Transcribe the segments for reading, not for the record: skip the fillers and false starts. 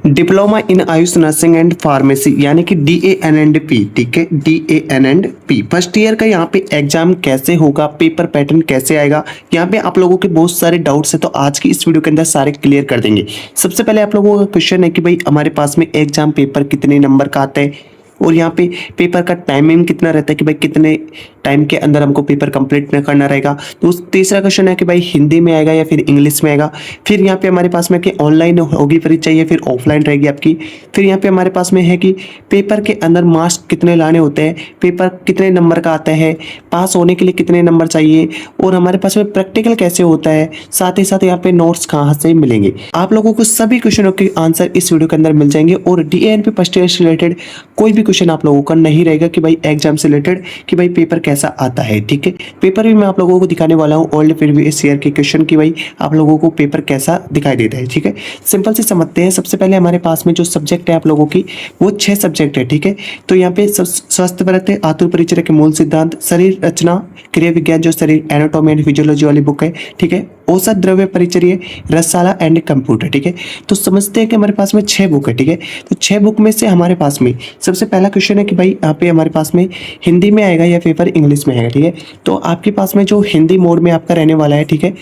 Diploma in Ayush nursing and pharmacy यानी कि DANNP, ठीक है, DANNP फर्स्ट ईयर का यहाँ पे एग्जाम कैसे होगा, पेपर पैटर्न कैसे आएगा, यहाँ पे आप लोगों के बहुत सारे डाउट्स है, तो आज की इस वीडियो के अंदर सारे क्लियर कर देंगे। सबसे पहले आप लोगों का क्वेश्चन है कि भाई हमारे पास में एग्जाम पेपर कितने नंबर का आता है और यहाँ पे पेपर का टाइमिंग कितना रहता है कि भाई कितने टाइम के अंदर हमको पेपर कंप्लीट करना रहेगा। तो तीसरा क्वेश्चन है कि भाई हिंदी में आएगा या फिर इंग्लिश में आएगा। फिर यहाँ पे हमारे पास में कि ऑनलाइन होगी परीक्षा या फिर ऑफलाइन रहेगी आपकी। फिर यहाँ पे हमारे पास में है कि पेपर के अंदर मार्क्स कितने लाने होते हैं, पेपर कितने नंबर का आता है, पास होने के लिए कितने नंबर चाहिए और हमारे पास में प्रैक्टिकल कैसे होता है, साथ ही साथ यहाँ पे नोट्स कहाँ से मिलेंगे। आप लोगों को सभी क्वेश्चनों के आंसर इस वीडियो के अंदर मिल जाएंगे और DANP फर्स्ट ईयर से रिलेटेड कोई भी क्वेश्चन आप लोगों का नहीं रहेगा कि भाई एग्जाम से रिलेटेड कि भाई पेपर कैसा आता है, ठीक है। पेपर भी मैं आप लोगों को दिखाने वाला हूँ ओल्ड प्रीवियस ईयर के क्वेश्चन की भाई आप लोगों को पेपर कैसा दिखाई देता है, ठीक है। सिंपल से समझते हैं। सबसे पहले हमारे पास में जो सब्जेक्ट है आप लोगों की वो 6 सब्जेक्ट है, ठीक है। तो यहाँ पे स्वस्थ व्रत है, आतुर परिचय के मूल सिद्धांत, शरीर रचना, क्रिया विज्ञान जो शरीर एनाटॉमी एंड फिजियोलॉजी वाली बुक है, ठीक है, औसत द्रव्य परिचर्य, रसशाला एंड कंप्यूटर, ठीक है। तो समझते हैं कि हमारे पास में 6 बुक है, ठीक है। तो 6 बुक में से हमारे पास में सबसे पहला क्वेश्चन है कि भाई यहाँ पे हमारे पास में हिंदी में आएगा या पेपर इंग्लिश में आएगा, ठीक है। तो आपके पास में जो हिंदी मोड में आपका रहने वाला है, ठीक है,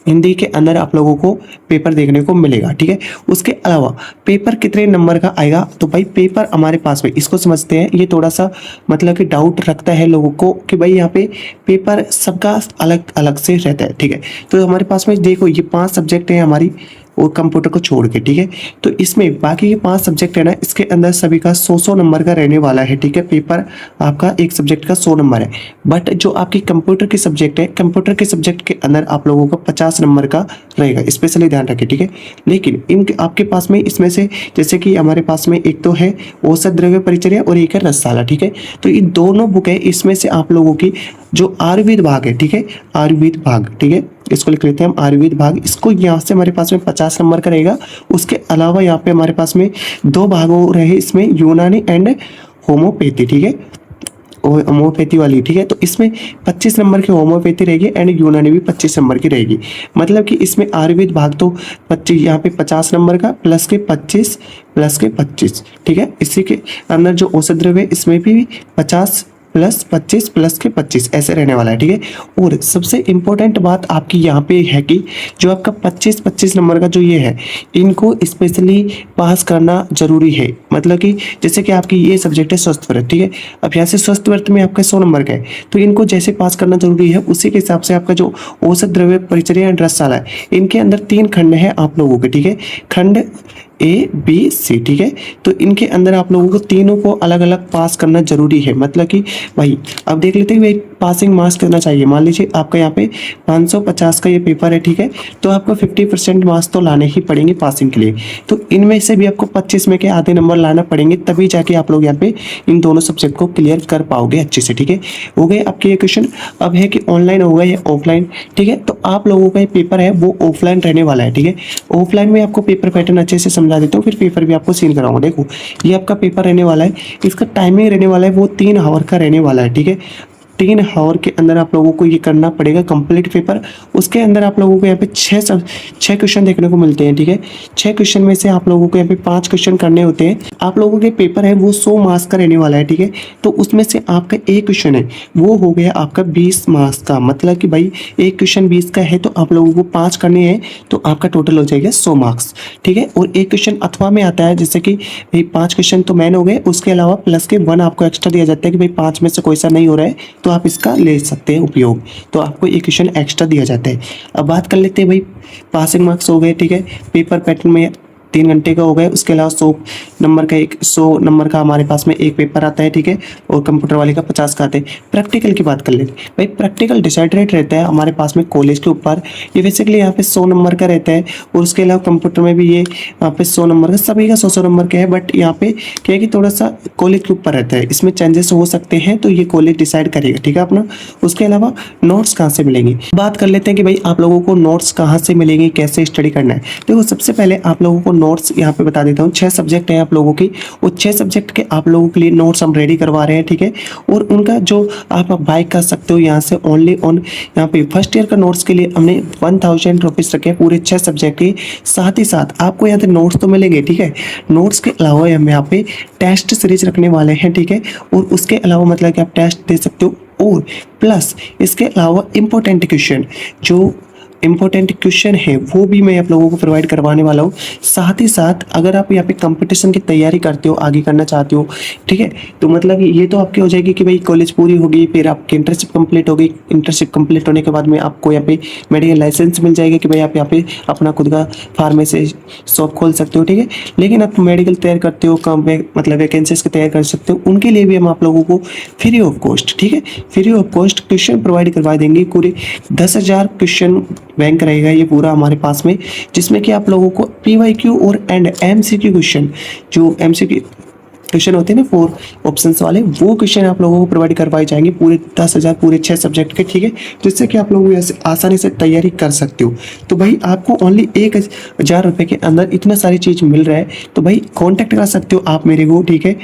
हिंदी के अंदर आप लोगों को पेपर देखने को मिलेगा, ठीक है। उसके अलावा पेपर कितने नंबर का आएगा, तो भाई पेपर हमारे पास में इसको समझते हैं। ये थोड़ा सा मतलब कि डाउट रखता है लोगों को कि भाई यहाँ पे पेपर सबका अलग अलग से रहता है, ठीक है। तो हमारे पास में देखो ये 5 सब्जेक्ट है हमारी और कंप्यूटर को छोड़ के, ठीक है। तो इसमें बाकी ये 5 सब्जेक्ट है ना, इसके अंदर सभी का 100 नंबर का रहने वाला है, ठीक है। पेपर आपका एक सब्जेक्ट का 100 नंबर है, बट जो आपकी कंप्यूटर के सब्जेक्ट है, कंप्यूटर के सब्जेक्ट के अंदर आप लोगों का 50 नंबर का रहेगा, स्पेशली ध्यान रखें, ठीक है। लेकिन इन आपके पास में इसमें से जैसे कि हमारे पास में एक तो है औसत द्रव्य परिचर्या और एक है रसशाला, ठीक है। तो ये दोनों बुक है, इसमें से आप लोगों की जो आयुर्वेद भाग है, ठीक है, आयुर्वेद भाग, ठीक है, इसको लिख लेते हैं हम आयुर्वेद भाग। इसको यहाँ से हमारे पास में 50 नंबर का रहेगा। उसके अलावा यहाँ पे हमारे पास में 2 भागों रहे, इसमें यूनानी एंड होम्योपैथी, ठीक है, होम्योपैथी वाली, ठीक है। तो इसमें 25 नंबर की होम्योपैथी रहेगी एंड यूनानी भी 25 नंबर की रहेगी। मतलब कि इसमें आयुर्वेद भाग तो 25 यहाँ पे 50 नंबर का प्लस के 25 प्लस के 25, ठीक है। इसी के अंदर जो औसत द्रव्य इसमें भी 50 प्लस 25 प्लस के 25 ऐसे रहने वाला है, ठीक है। और सबसे इम्पोर्टेंट बात आपकी यहाँ पे है कि जो आपका 25 नंबर का जो ये है, इनको स्पेशली पास करना जरूरी है। मतलब कि जैसे कि आपकी ये सब्जेक्ट है स्वस्थ व्रत, ठीक है। अब यहाँ से स्वस्थ व्रत में आपका 100 नंबर का है, तो इनको जैसे पास करना जरूरी है उसी के हिसाब से आपका जो औसत द्रव्य परिचर्या एंड रसशाला है, इनके अंदर 3 खंड है आप लोगों के, ठीक है। खंड A B C, ठीक है। तो इनके अंदर आप लोगों को तीनों को अलग अलग पास करना जरूरी है। मतलब कि भाई अब देख लेते हैं भाई पासिंग मार्क्स कितना चाहिए। मान लीजिए आपका यहाँ पे 550 का ये पेपर है, ठीक है, तो आपको 50% मार्क्स तो लाने ही पड़ेंगे पासिंग के लिए। तो इनमें से भी आपको 25 में के आधे नंबर लाना पड़ेंगे, तभी जाके आप लोग यहाँ पे इन दोनों सब्जेक्ट को क्लियर कर पाओगे अच्छे से, ठीक है। हो गए आपके ये क्वेश्चन। अब है कि ऑनलाइन होगा या ऑफलाइन, ठीक है। तो आप लोगों का ये पेपर है वो ऑफलाइन रहने वाला है, ठीक है। ऑफलाइन में आपको पेपर पैटर्न अच्छे से समझा देता हूँ, फिर पेपर भी आपको सीन कराऊंगा। देखो ये आपका पेपर रहने वाला है, इसका टाइमिंग रहने वाला है वो 3 आवर का रहने वाला है, ठीक है। 3 आवर के अंदर आप लोगों को ये करना पड़ेगा कंप्लीट पेपर। उसके अंदर आप लोगों को यहाँ पे 6 क्वेश्चन देखने को मिलते हैं, ठीक है। 6 क्वेश्चन में से आप लोगों को यहाँ पे 5 क्वेश्चन करने होते हैं। आप लोगों के पेपर है वो 100 मार्क्स का रहने वाला है, ठीक है। तो उसमें से आपका एक क्वेश्चन है वो हो गया आपका 20 मार्क्स का। मतलब कि भाई एक क्वेश्चन 20 का है तो आप लोगों को 5 करने हैं, तो आपका टोटल हो जाएगा 100 मार्क्स, ठीक है। और एक क्वेश्चन अथवा में आता है, जैसे कि भाई 5 क्वेश्चन तो मैन हो गए, उसके अलावा प्लस के 1 आपको एक्स्ट्रा दिया जाता है कि भाई 5 में से कोई सा नहीं हो रहा है तो आप इसका ले सकते हैं उपयोग, तो आपको एक क्वेश्चन एक्स्ट्रा दिया जाता है। अब बात कर लेते हैं भाई पासिंग मार्क्स हो गए, ठीक है। पेपर पैटर्न में 3 घंटे का हो गया। उसके अलावा 100 नंबर का हमारे पास में एक पेपर आता है, ठीक है, और कंप्यूटर वाले का 50 का आता है। प्रैक्टिकल की बात कर लेते हैं भाई। प्रैक्टिकल डिसाइडेड रहता है हमारे पास में कॉलेज के ऊपर। ये बेसिकली यहाँ पे 100 नंबर का रहता है और उसके अलावा कंप्यूटर में भी ये यहाँ पे 100 नंबर का, सभी का 100 नंबर का है। बट यहाँ पे क्या है कि थोड़ा सा कॉलेज के ऊपर रहता है, इसमें चेंजेस हो सकते हैं, तो ये कॉलेज डिसाइड करेगा, ठीक है अपना। उसके अलावा नोट्स कहाँ से मिलेंगे, बात कर लेते हैं कि भाई आप लोगों को नोट्स कहाँ से मिलेंगे, कैसे स्टडी करना है। देखो सबसे पहले आप लोगों को नोट्स यहाँ पे बता देता हूँ। 6 सब्जेक्ट हैं आप लोगों की, वो 6 सब्जेक्ट के आप लोगों के लिए नोट्स हम रेडी करवा रहे हैं, ठीक है। और उनका जो आप बाय कर सकते हो यहाँ से ओनली ऑन, यहाँ पे फर्स्ट ईयर का नोट्स के लिए हमने 1000 रुपीज़ रखे हैं पूरे 6 सब्जेक्ट के। साथ ही साथ आपको यहाँ पे नोट्स तो मिलेंगे, ठीक है। नोट्स के अलावा हम यहाँ पे टेस्ट सीरीज रखने वाले हैं, ठीक है। और उसके अलावा मतलब कि आप टेस्ट दे सकते हो, और प्लस इसके अलावा इम्पोर्टेंट क्वेश्चन, जो इम्पोर्टेंट क्वेश्चन है वो भी मैं आप लोगों को प्रोवाइड करवाने वाला हूँ। साथ ही साथ अगर आप यहाँ पे कंपटीशन की तैयारी करते हो, आगे करना चाहते हो, ठीक है, तो मतलब ये तो आपकी हो जाएगी कि भाई कॉलेज पूरी होगी, फिर आपकी इंटर्नशिप कंप्लीट होगी। इंटर्नशिप कंप्लीट होने के बाद में आपको यहाँ पे मेडिकल लाइसेंस मिल जाएगा कि भाई आप यहाँ पे अपना खुद का फार्मेसी शॉप खोल सकते हो, ठीक है। लेकिन आप मेडिकल तैयार करते हो, कम मतलब वैकेंसीज की तैयार कर सकते हो, उनके लिए भी हम आप लोगों को फ्री ऑफ कॉस्ट, ठीक है, free of cost question provide करवा देंगे। पूरे 10,000 क्वेश्चन बैंक रहेगा ये पूरा हमारे पास में, जिसमें कि आप लोगों को पीवाईक्यू और एंड एमसीक्यू क्वेश्चन, जो एमसीक्यू क्वेश्चन होते हैं ना 4 ऑप्शंस वाले, वो क्वेश्चन आप लोगों को प्रोवाइड करवाए जाएंगे पूरे 10,000 पूरे 6 सब्जेक्ट के, ठीक है। जिससे कि आप लोग ऐसे आसानी से तैयारी कर सकते हो। तो भाई आपको ओनली 1,000 रुपये के अंदर इतना सारी चीज़ मिल रहा है, तो भाई कॉन्टैक्ट कर सकते हो आप मेरे को, ठीक है,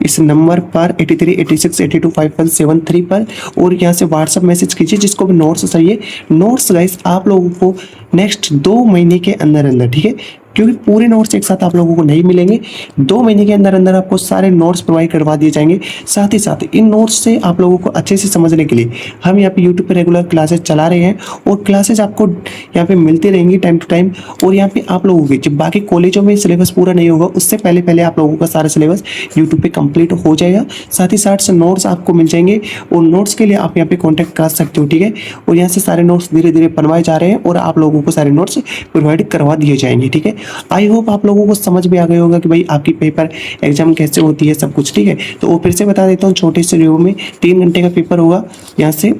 इस नंबर पर 8386825173 पर, और यहाँ से व्हाट्सअप मैसेज कीजिए जिसको भी नोट्स चाहिए। नोट्स गाइस आप लोगों को नेक्स्ट 2 महीने के अंदर अंदर, ठीक है, क्योंकि पूरे नोट्स एक साथ आप लोगों को नहीं मिलेंगे। 2 महीने के अंदर अंदर आपको सारे नोट्स प्रोवाइड करवा दिए जाएंगे। साथ ही साथ इन नोट्स से आप लोगों को अच्छे से समझने के लिए हम यहाँ पे यूट्यूब पे रेगुलर क्लासेस चला रहे हैं, और क्लासेस आपको यहाँ पे मिलती रहेंगी टाइम टू टाइम। और यहाँ पे आप लोगों के जब बाकी कॉलेजों में सिलेबस पूरा नहीं होगा, उससे पहले पहले आप लोगों का सारा सिलेबस यूट्यूब पे कंप्लीट हो जाएगा। साथ ही साथ नोट्स आपको मिल जाएंगे, और नोट्स के लिए आप यहाँ पे कॉन्टैक्ट कर सकते हो, ठीक है। और यहाँ से सारे नोट्स धीरे धीरे बनवाए जा रहे हैं, और आप लोगों को सारे नोट्स प्रोवाइड करवा दिए जाएंगे, ठीक है। आई होप आप लोगों को समझ में आ गया होगा कि भाई आपकी पेपर एग्जाम कैसे होती है, सब कुछ, ठीक है। तो वो फिर से बता देता हूँ छोटे से रिव्यू में। 3 घंटे का पेपर होगा यहाँ से,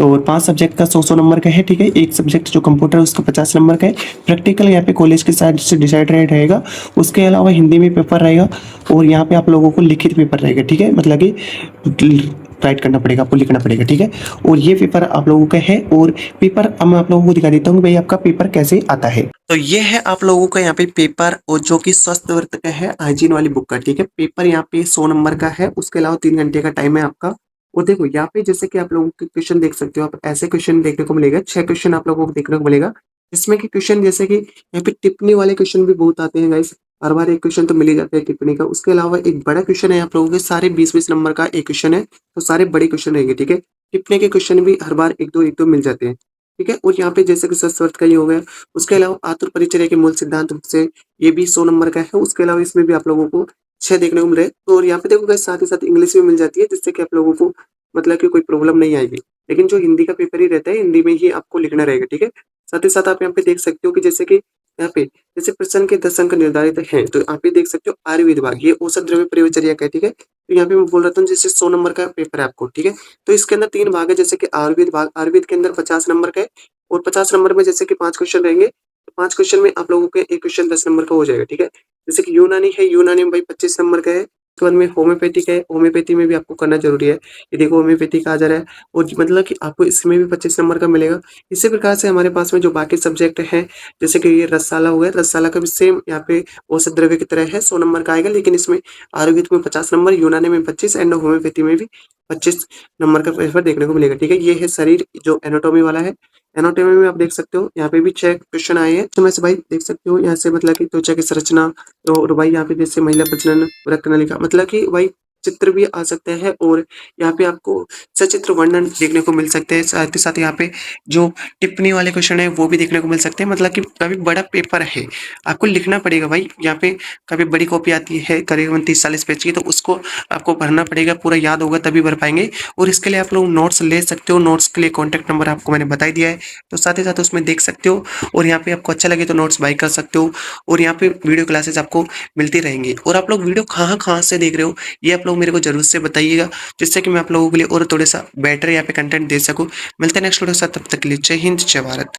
और 5 सब्जेक्ट का 100 नंबर का है, ठीक है। एक सब्जेक्ट जो कंप्यूटर है उसका 50 नंबर का है। प्रैक्टिकल यहाँ पे कॉलेज के साइड से डिसाइड रहेगा। उसके अलावा हिंदी में पेपर रहेगा, और यहाँ पे आप लोगों को लिखित पेपर रहेगा, ठीक है, मतलब कि राइट करना पड़ेगा, आपको लिखना पड़ेगा, ठीक है। और ये पेपर आप लोगों का है, और पेपर अब मैं आप लोगों को दिखा देता हूँ कि भाई आपका पेपर कैसे आता है। तो ये है आप लोगों का यहाँ पे पेपर, और जो कि स्वस्थ वर्त का है, हाइजीन वाली बुक का, ठीक है। पेपर यहाँ पे 100 नंबर का है, उसके अलावा 3 घंटे का टाइम है आपका। और देखो यहाँ पे जैसे कि आप लोगों के क्वेश्चन देख सकते हो, आप ऐसे क्वेश्चन देखने को मिलेगा, 6 क्वेश्चन आप लोगों को देखने को मिलेगा। जिसमें कि क्वेश्चन जैसे कि यहाँ पे टिप्पणी वाले क्वेश्चन भी बहुत आते हैं गाइस, हर बार एक क्वेश्चन तो मिल ही जाता है टिप्पणी का। उसके अलावा एक बड़ा क्वेश्चन है आप लोगों के, सारे 20-20 नंबर का एक क्वेश्चन है, तो सारे बड़े क्वेश्चन रहेंगे, ठीक है। टिप्पणी के क्वेश्चन भी हर बार एक दो मिल जाते हैं, ठीक है। और यहाँ पे जैसे कि सस्वर्थ का ये हो गया। उसके अलावा आतुर परिचर्या के मूल सिद्धांत से ये भी 100 नंबर का है। उसके अलावा इसमें भी आप लोगों को 6 देखने को मिल रहे हैं। तो और यहाँ पे देखो गाइस साथ ही साथ इंग्लिश भी मिल जाती है, जिससे कि आप लोगों को मतलब कि कोई प्रॉब्लम नहीं आएगी। लेकिन जो हिंदी का पेपर ही रहता है, हिंदी में ही आपको लिखना रहेगा, ठीक है। साथ ही साथ आप यहाँ पे देख सकते हो कि जैसे कि यहाँ पे जैसे प्रश्न के 10 अंक निर्धारित हैं, तो आप ये देख सकते हो आयुर्वेद भाग, ये औषध द्रव्य परिचर्या का है, ठीक है। तो यहाँ पे मैं बोल रहा था जैसे 100 नंबर का पेपर है आपको, ठीक है। तो इसके अंदर 3 भाग है, जैसे कि आयुर्वेद भाग, आयुर्वेद के अंदर 50 नंबर का है, और 50 नंबर में जैसे कि 5 क्वेश्चन रहेंगे, तो 5 क्वेश्चन में आप लोगों के एक क्वेश्चन 10 नंबर का हो जाएगा, ठीक है। जैसे कि यूनानी है, यूनानी में भाई 25 नंबर का है। उसके बाद में होम्योपैथिक है, होम्योपैथी में भी आपको करना जरूरी है। ये देखो होम्योपैथी का आ जा रहा है, और मतलब कि आपको इसमें भी 25 नंबर का मिलेगा। इसी प्रकार से हमारे पास में जो बाकी सब्जेक्ट हैं, जैसे कि ये रसशाला हो गया, रसशाला का भी सेम यहाँ पे औषध द्रव्य की तरह है, 100 नंबर का आएगा। लेकिन इसमें आयुर्वेद में 50 नंबर, यूनानी में 25 एंड होम्योपैथी में भी 25 नंबर का पेपर देखने को मिलेगा, ठीक है। ये है शरीर जो एनाटॉमी वाला है। एनाटॉमी में आप देख सकते हो यहाँ पे भी 6 क्वेश्चन आए हैं, इसमें से भाई देख सकते हो यहाँ से मतलब कि त्वचा की संरचना, तो और भाई यहाँ पे जैसे महिला प्रजनन, रक्त नलिका, मतलब कि भाई चित्र भी आ सकते हैं, और यहाँ पे आपको सचित्र वर्णन देखने को मिल सकते हैं। साथ ही साथ यहाँ पे जो टिप्पणी वाले क्वेश्चन है वो भी देखने को मिल सकते हैं। मतलब कि काफी बड़ा पेपर है, आपको लिखना पड़ेगा भाई। यहाँ पे काफी बड़ी कॉपी आती है करीबन 30-40 पेज की, तो उसको आपको भरना पड़ेगा, पूरा याद होगा तभी भर पाएंगे। और इसके लिए आप लोग नोट्स ले सकते हो, नोट्स के लिए कॉन्टैक्ट नंबर आपको मैंने बता दिया है, तो साथ ही साथ उसमें देख सकते हो। और यहाँ पे आपको अच्छा लगे तो नोट्स बाय कर सकते हो, और यहाँ पे वीडियो क्लासेस आपको मिलती रहेंगी। और आप लोग वीडियो कहाँ से देख रहे हो ये आप लोग मेरे को जरूर से बताइएगा, जिससे कि मैं आप लोगों के लिए और थोड़ा सा बेटर यहाँ पे कंटेंट दे सकूं। मिलते हैं नेक्स्ट वीडियो के साथ, तब तक के लिए जय हिंद, जय भारत।